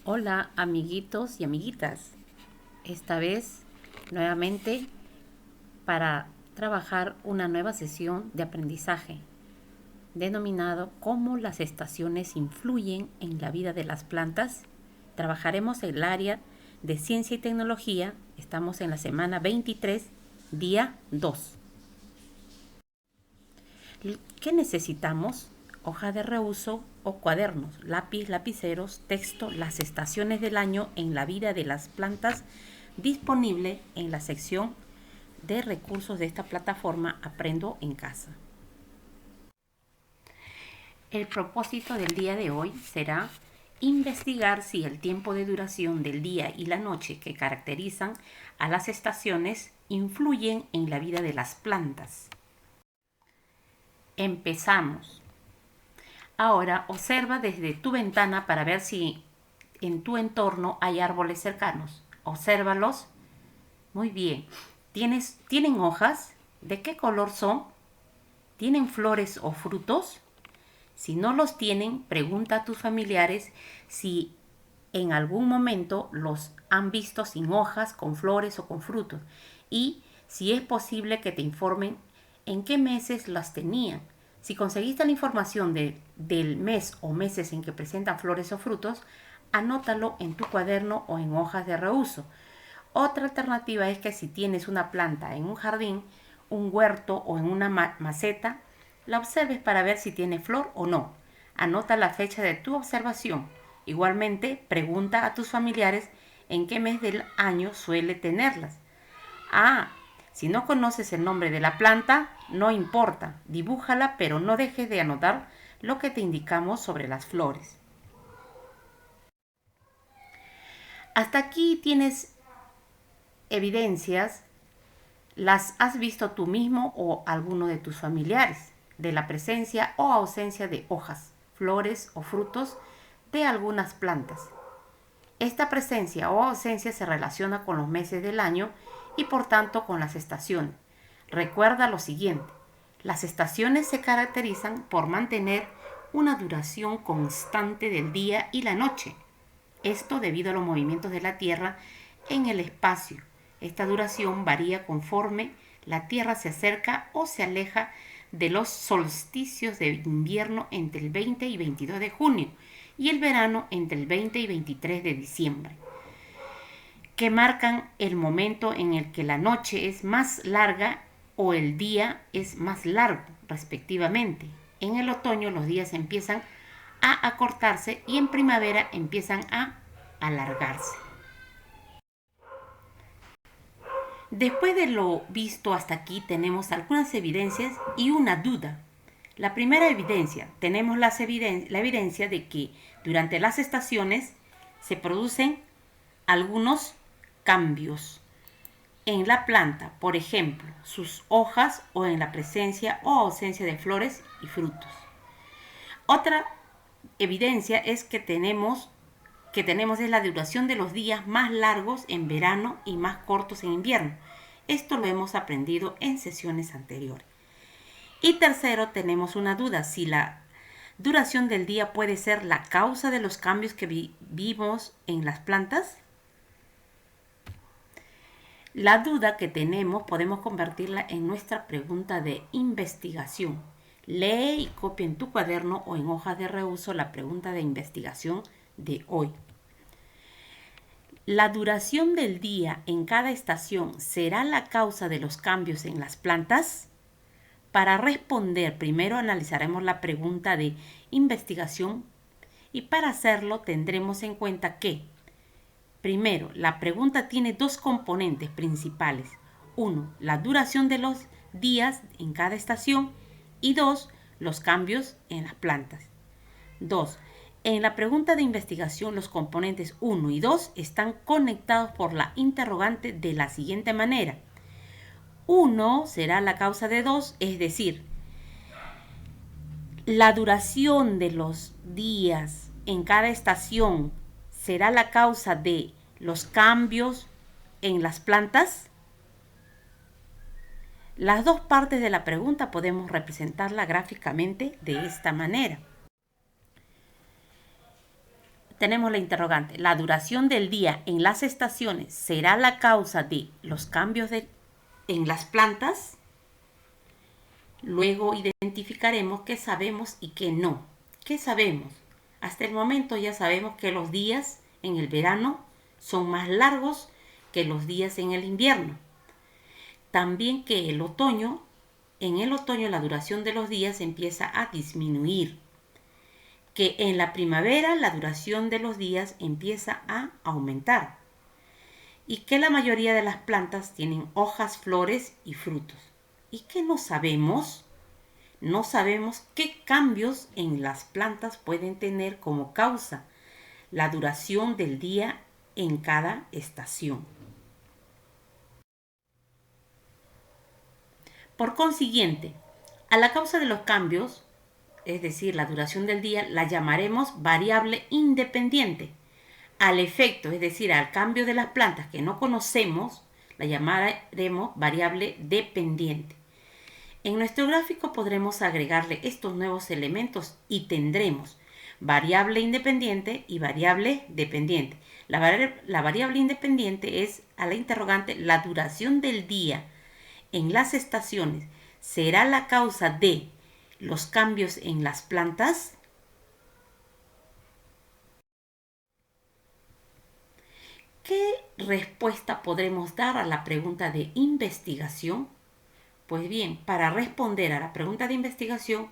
Hola amiguitos y amiguitas, esta vez nuevamente para trabajar una nueva sesión de aprendizaje denominado cómo las estaciones influyen en la vida de las plantas. Trabajaremos en el área de ciencia y tecnología, estamos en la semana 23, día 2. ¿Qué necesitamos? Hoja de reuso o cuadernos, lápiz, lapiceros, texto, las estaciones del año en la vida de las plantas, disponible en la sección de recursos de esta plataforma Aprendo en Casa. El propósito del día de hoy será investigar si el tiempo de duración del día y la noche que caracterizan a las estaciones influyen en la vida de las plantas. Empezamos. Ahora observa desde tu ventana para ver si en tu entorno hay árboles cercanos. Obsérvalos. Muy bien. ¿Tienen hojas? ¿De qué color son? ¿Tienen flores o frutos? Si no los tienen, pregunta a tus familiares si en algún momento los han visto sin hojas, con flores o con frutos. Y si es posible que te informen en qué meses las tenían. Si conseguiste la información del mes o meses en que presentan flores o frutos, anótalo en tu cuaderno o en hojas de reuso. Otra alternativa es que si tienes una planta en un jardín, un huerto o en una maceta, la observes para ver si tiene flor o no. Anota la fecha de tu observación. Igualmente, pregunta a tus familiares en qué mes del año suele tenerlas. Si no conoces el nombre de la planta, no importa, dibújala, pero no dejes de anotar lo que te indicamos sobre las flores. Hasta aquí tienes evidencias, las has visto tú mismo o alguno de tus familiares, de la presencia o ausencia de hojas, flores o frutos de algunas plantas. Esta presencia o ausencia se relaciona con los meses del año y por tanto con las estaciones. Recuerda lo siguiente: las estaciones se caracterizan por mantener una duración constante del día y la noche. Esto debido a los movimientos de la Tierra en el espacio. Esta duración varía conforme la Tierra se acerca o se aleja de los solsticios de invierno entre el 20 y 22 de junio y el verano entre el 20 y 23 de diciembre, que marcan el momento en el que la noche es más larga o el día es más largo, respectivamente. En el otoño los días empiezan a acortarse y en primavera empiezan a alargarse. Después de lo visto hasta aquí, tenemos algunas evidencias y una duda. La primera evidencia, tenemos la evidencia de que durante las estaciones se producen algunos cambios en la planta, por ejemplo, sus hojas o en la presencia o ausencia de flores y frutos. Otra evidencia es que tenemos es la duración de los días más largos en verano y más cortos en invierno. Esto lo hemos aprendido en sesiones anteriores. Y tercero, tenemos una duda: si la duración del día puede ser la causa de los cambios que vimos en las plantas. La duda que tenemos podemos convertirla en nuestra pregunta de investigación. Lee y copia en tu cuaderno o en hojas de reuso la pregunta de investigación de hoy. ¿La duración del día en cada estación será la causa de los cambios en las plantas? Para responder, primero analizaremos la pregunta de investigación y para hacerlo tendremos en cuenta que, primero, la pregunta tiene dos componentes principales. Uno, la duración de los días en cada estación y dos, los cambios en las plantas. Dos, en la pregunta de investigación los componentes 1 y 2 están conectados por la interrogante de la siguiente manera. 1 será la causa de 2, es decir, la duración de los días en cada estación será la causa de los cambios en las plantas. Las dos partes de la pregunta podemos representarla gráficamente de esta manera. tenemos la interrogante. ¿La duración del día en las estaciones será la causa de los cambios en las plantas? Luego identificaremos qué sabemos y qué no. ¿Qué sabemos? Hasta el momento ya sabemos que los días en el verano son más largos que los días en el invierno. También que en el otoño la duración de los días empieza a disminuir. Que en la primavera la duración de los días empieza a aumentar. Y que la mayoría de las plantas tienen hojas, flores y frutos. ¿Y qué no sabemos? No sabemos qué cambios en las plantas pueden tener como causa la duración del día en cada estación. Por consiguiente, a la causa de los cambios, es decir, la duración del día, la llamaremos variable independiente. Al efecto, es decir, al cambio de las plantas que no conocemos, la llamaremos variable dependiente. En nuestro gráfico podremos agregarle estos nuevos elementos y tendremos variable independiente y variable dependiente. La variable independiente es a la interrogante la duración del día en las estaciones. ¿Será la causa de los cambios en las plantas? ¿Qué respuesta podremos dar a la pregunta de investigación? Pues bien, para responder a la pregunta de investigación,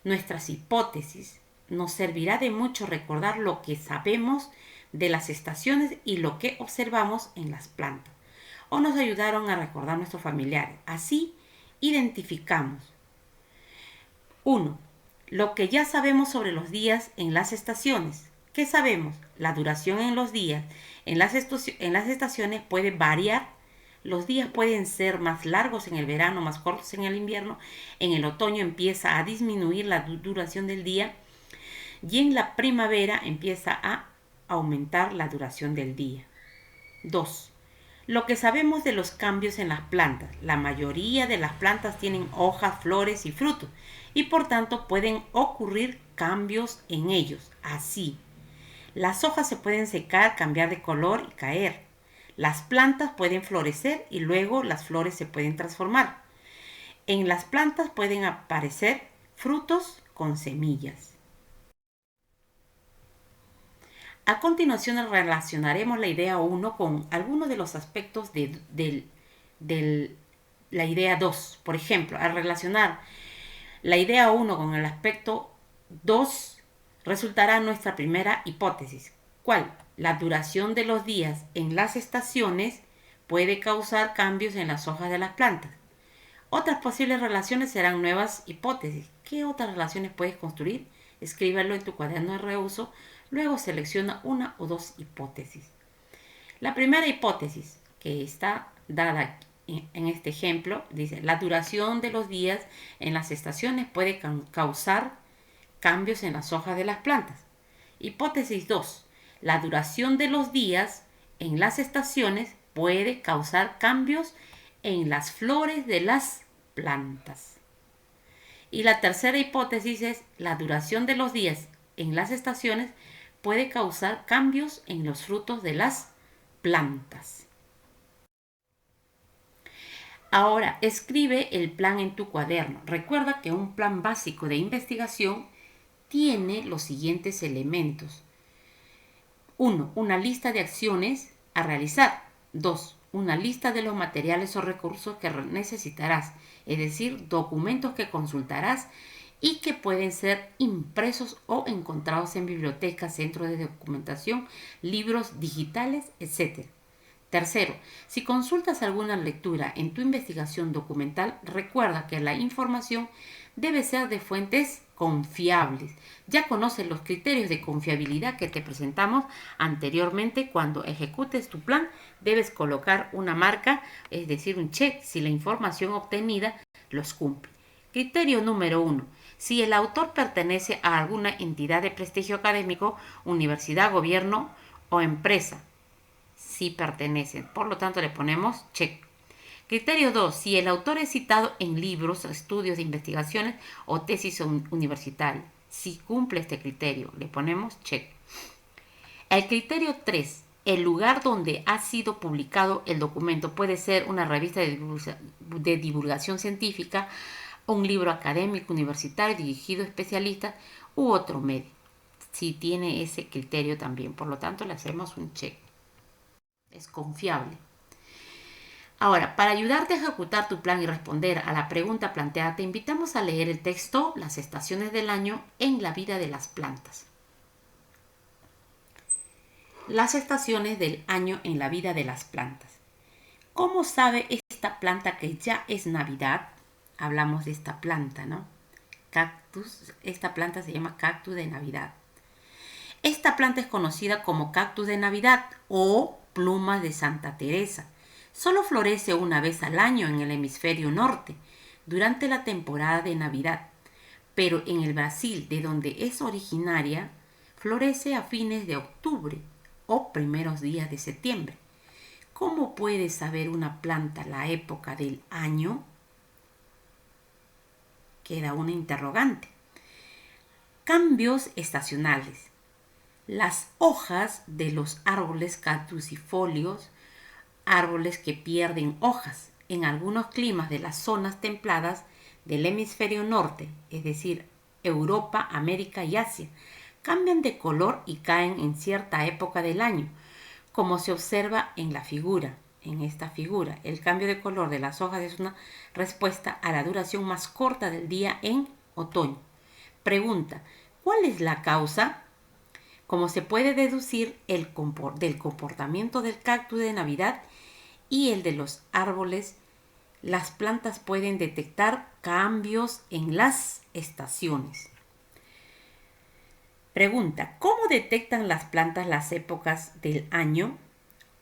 nuestras hipótesis nos servirá de mucho recordar lo que sabemos de las estaciones y lo que observamos en las plantas, o nos ayudaron a recordar nuestros familiares. Así, identificamos 1. Lo que ya sabemos sobre los días en las estaciones. ¿Qué sabemos? La duración en los días en las estaciones puede variar. Los días pueden ser más largos en el verano, más cortos en el invierno. En el otoño empieza a disminuir la duración del día y en la primavera empieza a aumentar la duración del día. 2. Lo que sabemos de los cambios en las plantas. La mayoría de las plantas tienen hojas, flores y frutos y por tanto pueden ocurrir cambios en ellos. Así, las hojas se pueden secar, cambiar de color y caer. Las plantas pueden florecer y luego las flores se pueden transformar. En las plantas pueden aparecer frutos con semillas. A continuación relacionaremos la idea 1 con algunos de los aspectos de la idea 2. Por ejemplo, al relacionar la idea 1 con el aspecto 2, resultará nuestra primera hipótesis. ¿Cuál? La duración de los días en las estaciones puede causar cambios en las hojas de las plantas. Otras posibles relaciones serán nuevas hipótesis. ¿Qué otras relaciones puedes construir? Escríbelo en tu cuaderno de reuso. Luego selecciona una o dos hipótesis. La primera hipótesis, que está dada en este ejemplo, dice: la duración de los días en las estaciones puede causar cambios en las hojas de las plantas. Hipótesis 2. La duración de los días en las estaciones puede causar cambios en las flores de las plantas. Y la tercera hipótesis es: la duración de los días en las estaciones puede causar cambios en los frutos de las plantas. Ahora, escribe el plan en tu cuaderno. Recuerda que un plan básico de investigación tiene los siguientes elementos. 1. Una lista de acciones a realizar. 2. Una lista de los materiales o recursos que necesitarás, es decir, documentos que consultarás y que pueden ser impresos o encontrados en bibliotecas, centros de documentación, libros digitales, etc. Tercero, si consultas alguna lectura en tu investigación documental, recuerda que la información debe ser de fuentes confiables. Ya conoces los criterios de confiabilidad que te presentamos anteriormente. Cuando ejecutes tu plan, debes colocar una marca, es decir, un check, si la información obtenida los cumple. Criterio número 1. Si el autor pertenece a alguna entidad de prestigio académico, universidad, gobierno o empresa. Si pertenecen. Por lo tanto, le ponemos check. Criterio 2. Si el autor es citado en libros, estudios de investigaciones o tesis universitarias. Si cumple este criterio, le ponemos check. El criterio 3. El lugar donde ha sido publicado el documento puede ser una revista de divulgación científica, un libro académico universitario dirigido a especialistas u otro medio. Si tiene ese criterio también, por lo tanto le hacemos un check. Es confiable. Ahora, para ayudarte a ejecutar tu plan y responder a la pregunta planteada, te invitamos a leer el texto Las estaciones del año en la vida de las plantas. Las estaciones del año en la vida de las plantas. ¿Cómo sabe esta planta que ya es Navidad? Hablamos de esta planta, ¿no? Cactus. Esta planta se llama cactus de Navidad. Esta planta es conocida como cactus de Navidad o plumas de Santa Teresa. Solo florece una vez al año en el hemisferio norte, durante la temporada de Navidad, pero en el Brasil, de donde es originaria, florece a fines de octubre o primeros días de septiembre. ¿Cómo puede saber una planta la época del año? Queda una interrogante. Cambios estacionales. Las hojas de los árboles caducifolios, árboles que pierden hojas en algunos climas de las zonas templadas del hemisferio norte, es decir, Europa, América y Asia, cambian de color y caen en cierta época del año, como se observa en la figura. En esta figura, el cambio de color de las hojas es una respuesta a la duración más corta del día en otoño. Pregunta, ¿cuál es la causa? Como se puede deducir del comportamiento del cactus de Navidad y el de los árboles, las plantas pueden detectar cambios en las estaciones. Pregunta, ¿cómo detectan las plantas las épocas del año?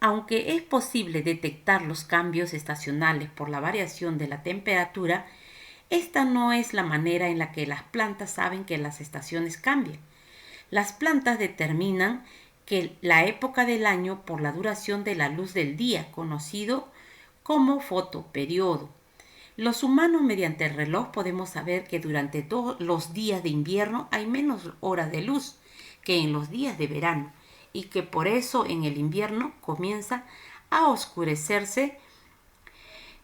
Aunque es posible detectar los cambios estacionales por la variación de la temperatura, esta no es la manera en la que las plantas saben que las estaciones cambian. Las plantas determinan que la época del año por la duración de la luz del día, conocido como fotoperiodo. Los humanos, mediante el reloj, podemos saber que durante todos los días de invierno hay menos horas de luz que en los días de verano y que por eso en el invierno comienza a oscurecerse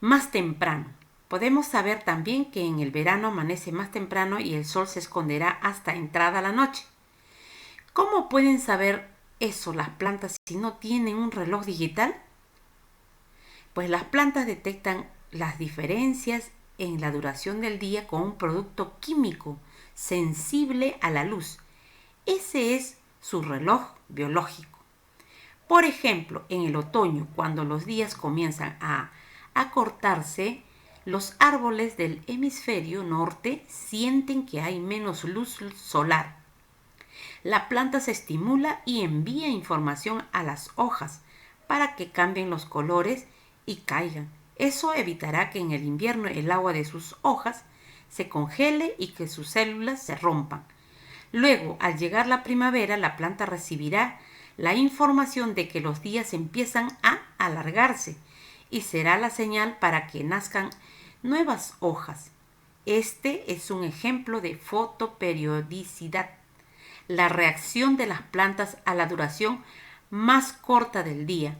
más temprano. Podemos saber también que en el verano amanece más temprano y el sol se esconderá hasta entrada la noche. ¿Cómo pueden saber eso las plantas si no tienen un reloj digital? Pues las plantas detectan las diferencias en la duración del día con un producto químico sensible a la luz. Ese es su reloj biológico. Por ejemplo, en el otoño, cuando los días comienzan a acortarse, los árboles del hemisferio norte sienten que hay menos luz solar. La planta se estimula y envía información a las hojas para que cambien los colores y caigan. Eso evitará que en el invierno el agua de sus hojas se congele y que sus células se rompan. Luego, al llegar la primavera, la planta recibirá la información de que los días empiezan a alargarse y será la señal para que nazcan nuevas hojas. Este es un ejemplo de fotoperiodicidad, la reacción de las plantas a la duración más corta del día.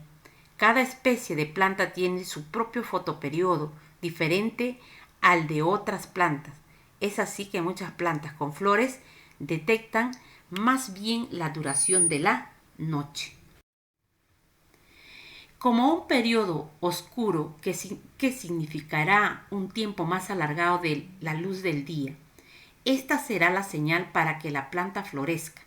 Cada especie de planta tiene su propio fotoperiodo, diferente al de otras plantas. Es así que muchas plantas con flores detectan más bien la duración de la noche. Como un periodo oscuro que significará un tiempo más alargado de la luz del día, esta será la señal para que la planta florezca.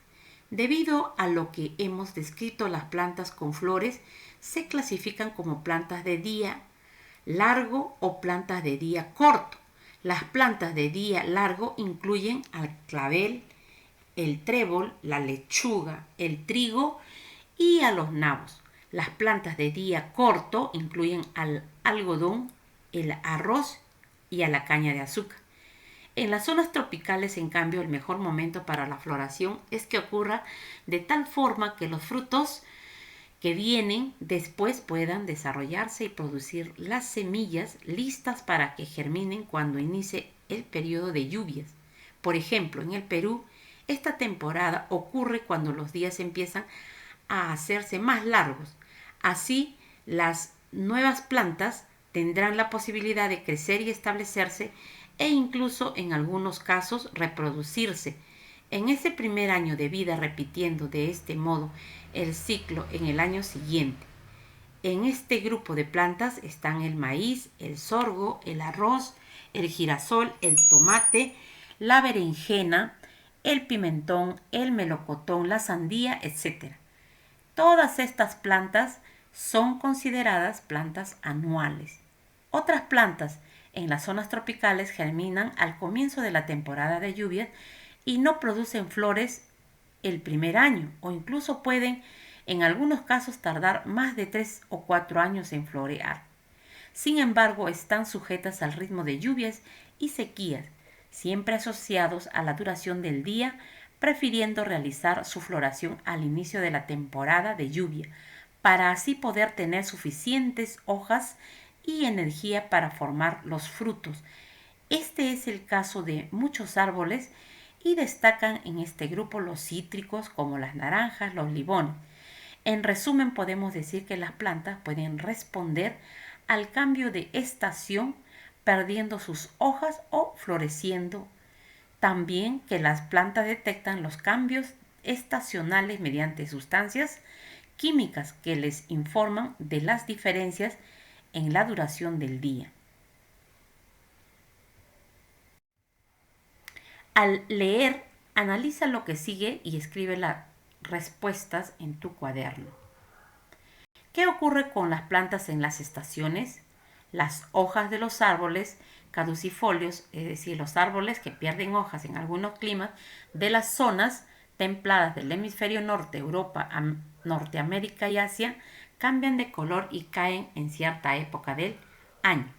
Debido a lo que hemos descrito, las plantas con flores se clasifican como plantas de día largo o plantas de día corto. Las plantas de día largo incluyen al clavel, el trébol, la lechuga, el trigo y a los nabos. Las plantas de día corto incluyen al algodón, el arroz y a la caña de azúcar. En las zonas tropicales, en cambio, el mejor momento para la floración es que ocurra de tal forma que los frutos que vienen después puedan desarrollarse y producir las semillas listas para que germinen cuando inicie el periodo de lluvias. Por ejemplo, en el Perú, esta temporada ocurre cuando los días empiezan a hacerse más largos. Así, las nuevas plantas tendrán la posibilidad de crecer y establecerse e incluso en algunos casos reproducirse. En ese primer año de vida, repitiendo de este modo el ciclo en el año siguiente. En este grupo de plantas están el maíz, el sorgo, el arroz, el girasol, el tomate, la berenjena, el pimentón, el melocotón, la sandía, etc. Todas estas plantas son consideradas plantas anuales. Otras plantas en las zonas tropicales germinan al comienzo de la temporada de lluvias y no producen flores el primer año, o incluso pueden en algunos casos tardar más de 3 o 4 años en florear. Sin embargo, están sujetas al ritmo de lluvias y sequías, siempre asociados a la duración del día, prefiriendo realizar su floración al inicio de la temporada de lluvia, para así poder tener suficientes hojas y energía para formar los frutos. Este es el caso de muchos árboles y destacan en este grupo los cítricos como las naranjas, los limones. En resumen, podemos decir que las plantas pueden responder al cambio de estación perdiendo sus hojas o floreciendo. También que las plantas detectan los cambios estacionales mediante sustancias químicas que les informan de las diferencias en la duración del día. Al leer, analiza lo que sigue y escribe las respuestas en tu cuaderno. ¿Qué ocurre con las plantas en las estaciones? Las hojas de los árboles caducifolios, es decir, los árboles que pierden hojas en algunos climas de las zonas templadas del hemisferio norte, Europa, Norteamérica y Asia, cambian de color y caen en cierta época del año.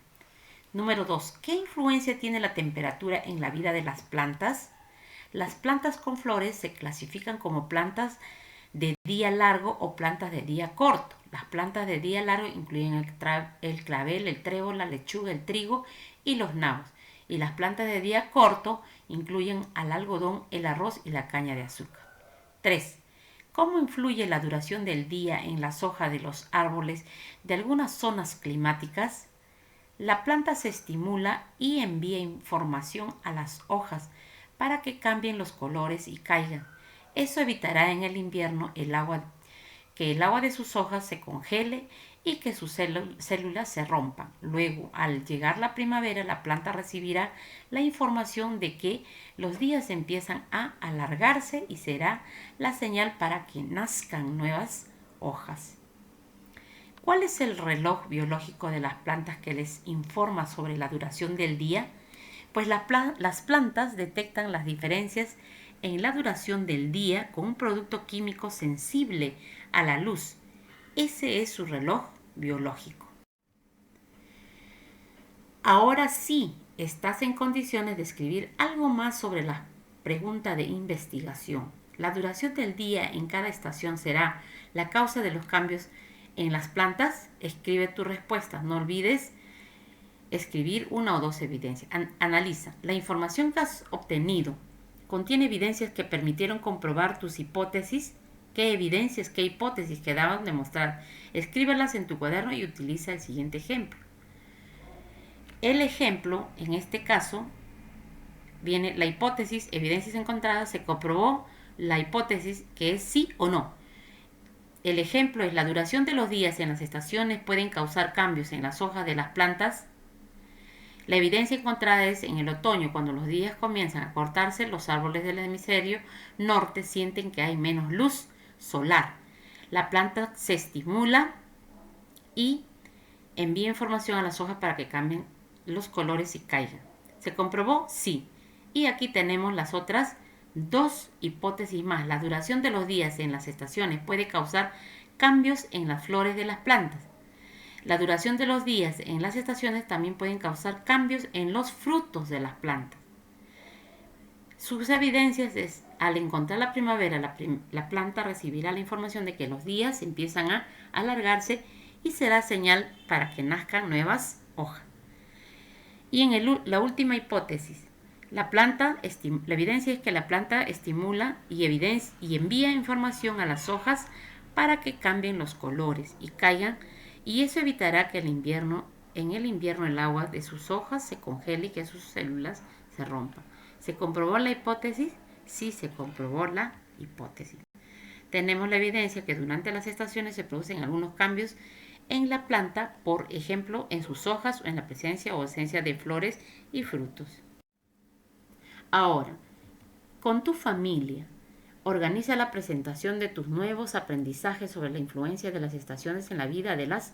Número 2. ¿Qué influencia tiene la temperatura en la vida de las plantas? Las plantas con flores se clasifican como plantas de día largo o plantas de día corto. Las plantas de día largo incluyen el clavel, el trébol, la lechuga, el trigo y los nabos. Y las plantas de día corto incluyen al algodón, el arroz y la caña de azúcar. 3. ¿Cómo influye la duración del día en las hojas de los árboles de algunas zonas climáticas? La planta se estimula y envía información a las hojas para que cambien los colores y caigan. Eso evitará en el invierno que el agua de sus hojas se congele y que sus células se rompan. Luego, al llegar la primavera, la planta recibirá la información de que los días empiezan a alargarse y será la señal para que nazcan nuevas hojas. ¿Cuál es el reloj biológico de las plantas que les informa sobre la duración del día? Pues las plantas detectan las diferencias en la duración del día con un producto químico sensible a la luz. Ese es su reloj biológico. Ahora sí, estás en condiciones de escribir algo más sobre la pregunta de investigación. La duración del día en cada estación será la causa de los cambios en las plantas. Escribe tu respuesta. No olvides escribir una o dos evidencias. Analiza. La información que has obtenido contiene evidencias que permitieron comprobar tus hipótesis. ¿Qué evidencias, qué hipótesis quedaban de mostrar? Escríbelas en tu cuaderno y utiliza el siguiente ejemplo. El ejemplo, en este caso, viene la hipótesis, evidencias encontradas, se comprobó la hipótesis que es sí o no. El ejemplo es la duración de los días en las estaciones pueden causar cambios en las hojas de las plantas. La evidencia encontrada es en el otoño, cuando los días comienzan a cortarse, los árboles del hemisferio norte sienten que hay menos luz solar. La planta se estimula y envía información a las hojas para que cambien los colores y caigan. ¿Se comprobó? Sí. Y aquí tenemos las otras dos hipótesis más. La duración de los días en las estaciones puede causar cambios en las flores de las plantas. La duración de los días en las estaciones también pueden causar cambios en los frutos de las plantas. Sus evidencias es, al encontrar la primavera, la planta recibirá la información de que los días empiezan a alargarse y será señal para que nazcan nuevas hojas. Y en la última hipótesis, la evidencia es que la planta estimula y envía información a las hojas para que cambien los colores y caigan, y eso evitará que en el invierno el agua de sus hojas se congele y que sus células se rompan. ¿Se comprobó la hipótesis? Sí, se comprobó la hipótesis. Tenemos la evidencia que durante las estaciones se producen algunos cambios en la planta, por ejemplo, en sus hojas o en la presencia o ausencia de flores y frutos. Ahora, con tu familia, organiza la presentación de tus nuevos aprendizajes sobre la influencia de las estaciones en la vida de las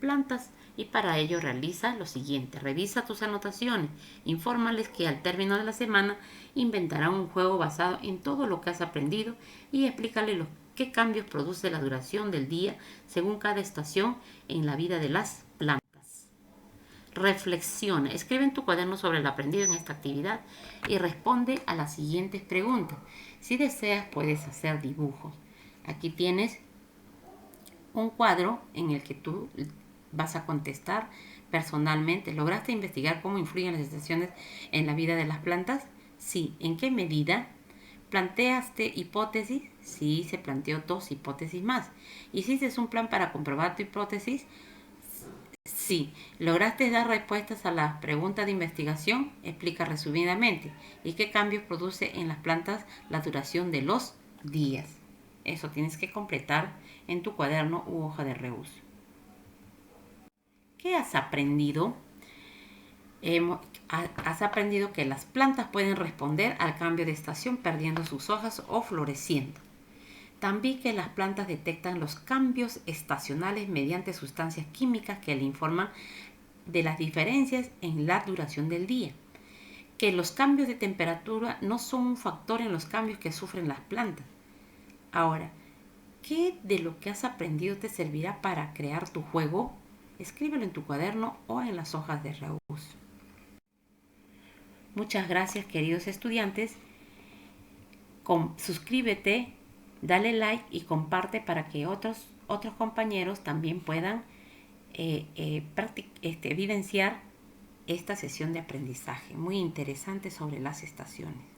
plantas y para ello realiza lo siguiente. Revisa tus anotaciones, infórmales que al término de la semana inventarán un juego basado en todo lo que has aprendido y explícale qué cambios produce la duración del día según cada estación en la vida de las plantas. Reflexiona, escribe en tu cuaderno sobre lo aprendido en esta actividad y responde a las siguientes preguntas. Si deseas, puedes hacer dibujos. Aquí tienes un cuadro en el que tú vas a contestar personalmente. ¿Lograste investigar cómo influyen las estaciones en la vida de las plantas? Sí. ¿En qué medida? ¿Planteaste hipótesis? Sí, se planteó 2 hipótesis más. ¿Hiciste un plan para comprobar tu hipótesis? Sí. ¿Lograste dar respuestas a las preguntas de investigación? Explica resumidamente. ¿Y qué cambios produce en las plantas la duración de los días? Eso tienes que completar en tu cuaderno u hoja de reuso. ¿Qué has aprendido? Has aprendido que las plantas pueden responder al cambio de estación perdiendo sus hojas o floreciendo. También que las plantas detectan los cambios estacionales mediante sustancias químicas que le informan de las diferencias en la duración del día. Que los cambios de temperatura no son un factor en los cambios que sufren las plantas. Ahora, ¿qué de lo que has aprendido te servirá para crear tu juego? Escríbelo en tu cuaderno o en las hojas de reuso. Muchas gracias, queridos estudiantes. Suscríbete, dale like y comparte para que otros compañeros también puedan evidenciar esta sesión de aprendizaje muy interesante sobre las estaciones.